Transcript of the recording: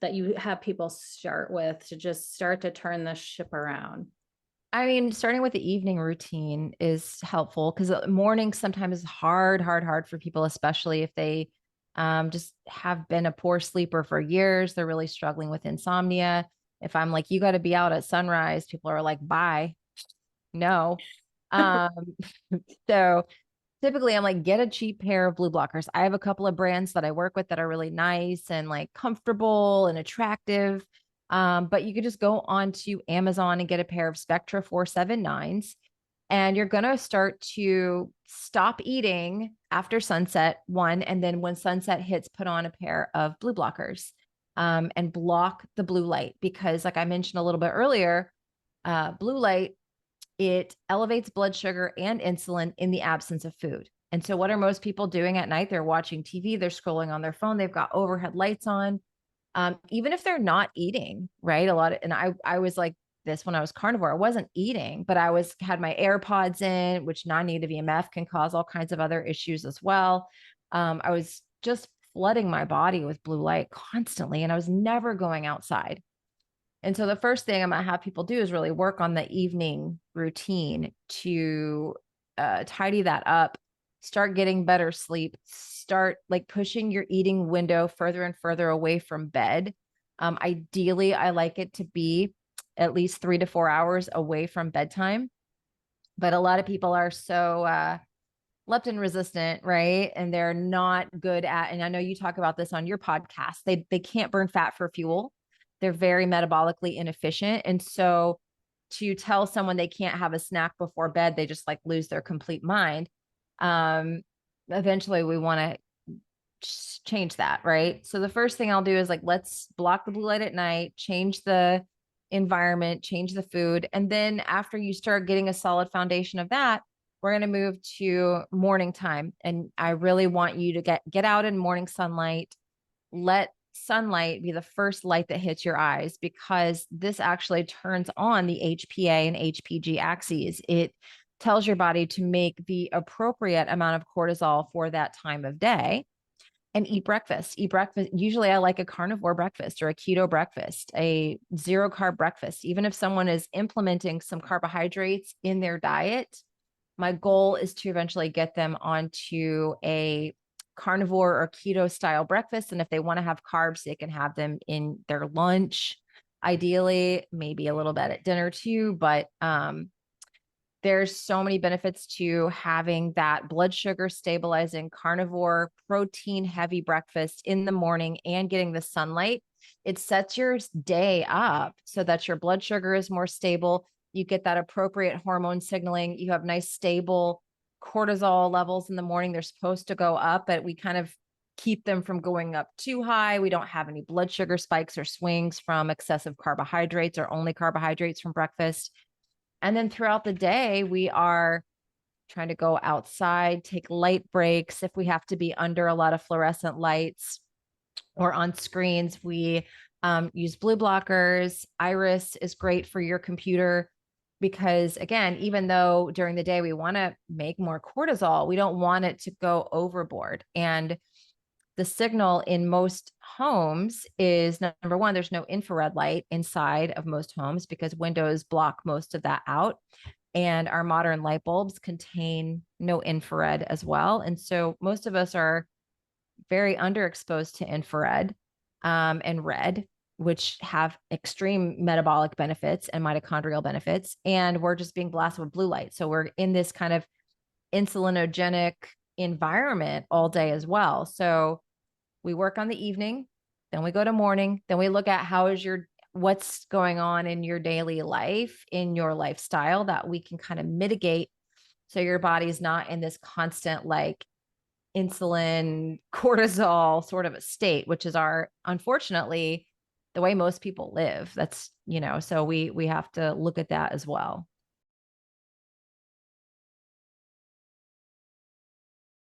that you have people start with to just start to turn the ship around? I mean, starting with the evening routine is helpful because morning sometimes is hard for people, especially if they just have been a poor sleeper for years. They're really struggling with insomnia. If I'm like, you got to be out at sunrise, people are like, bye. No. Um, so typically I'm like, get a cheap pair of blue blockers. I have a couple of brands that I work with that are really nice and like comfortable and attractive. But you could just go onto Amazon and get a pair of Spectra 479s. And you're going to start to stop eating after sunset, one. And then when sunset hits, put on a pair of blue blockers and block the blue light. Because, like I mentioned a little bit earlier, blue light, it elevates blood sugar and insulin in the absence of food. And so, what are most people doing at night? They're watching TV, they're scrolling on their phone, they've got overhead lights on. Even if they're not eating, right? A lot of, and I was like this when I was carnivore. I wasn't eating, but I had my AirPods in, which non-native EMF can cause all kinds of other issues as well. I was just flooding my body with blue light constantly, and I was never going outside. And so the first thing I'm going to have people do is really work on the evening routine to tidy that up, start getting better sleep, start like pushing your eating window further and further away from bed. Ideally, I like it to be at least 3 to 4 hours away from bedtime. But a lot of people are so leptin resistant, right? And they're not good at, and I know you talk about this on your podcast, they can't burn fat for fuel. They're very metabolically inefficient. And so to tell someone they can't have a snack before bed, they just like lose their complete mind. Um, Eventually we want to change that, right? So the first thing I'll do is like, let's block the blue light at night, change the environment, change the food. And then after you start getting a solid foundation of that, we're going to move to morning time. And I really want you to get out in morning sunlight. Let sunlight be the first light that hits your eyes because this actually turns on the HPA and HPG axes. It tells your body to make the appropriate amount of cortisol for that time of day and eat breakfast. Eat breakfast. Usually I like a carnivore breakfast or a keto breakfast, a zero carb breakfast. Even if someone is implementing some carbohydrates in their diet, my goal is to eventually get them onto a carnivore or keto style breakfast. And if they want to have carbs, they can have them in their lunch, ideally, maybe a little bit at dinner too. But there's so many benefits to having that blood sugar stabilizing carnivore protein heavy breakfast in the morning and getting the sunlight. It sets your day up so that your blood sugar is more stable. You get that appropriate hormone signaling. You have nice stable cortisol levels in the morning. They're supposed to go up, but we kind of keep them from going up too high. We don't have any blood sugar spikes or swings from excessive carbohydrates or only carbohydrates from breakfast. And then throughout the day, we are trying to go outside, take light breaks. If we have to be under a lot of fluorescent lights or on screens, we use blue blockers. Iris is great for your computer because, again, even though during the day we want to make more cortisol, we don't want it to go overboard. And the signal in most homes is number one, there's no infrared light inside of most homes because windows block most of that out. And our modern light bulbs contain no infrared as well. And so most of us are very underexposed to infrared and red, which have extreme metabolic benefits and mitochondrial benefits. And we're just being blasted with blue light. So we're in this kind of insulinogenic environment all day as well. So we work on the evening, then we go to morning, then we look at what's going on in your daily life, in your lifestyle that we can kind of mitigate so your body's not in this constant like insulin, cortisol sort of a state, which is unfortunately, the way most people live. That's, so we have to look at that as well.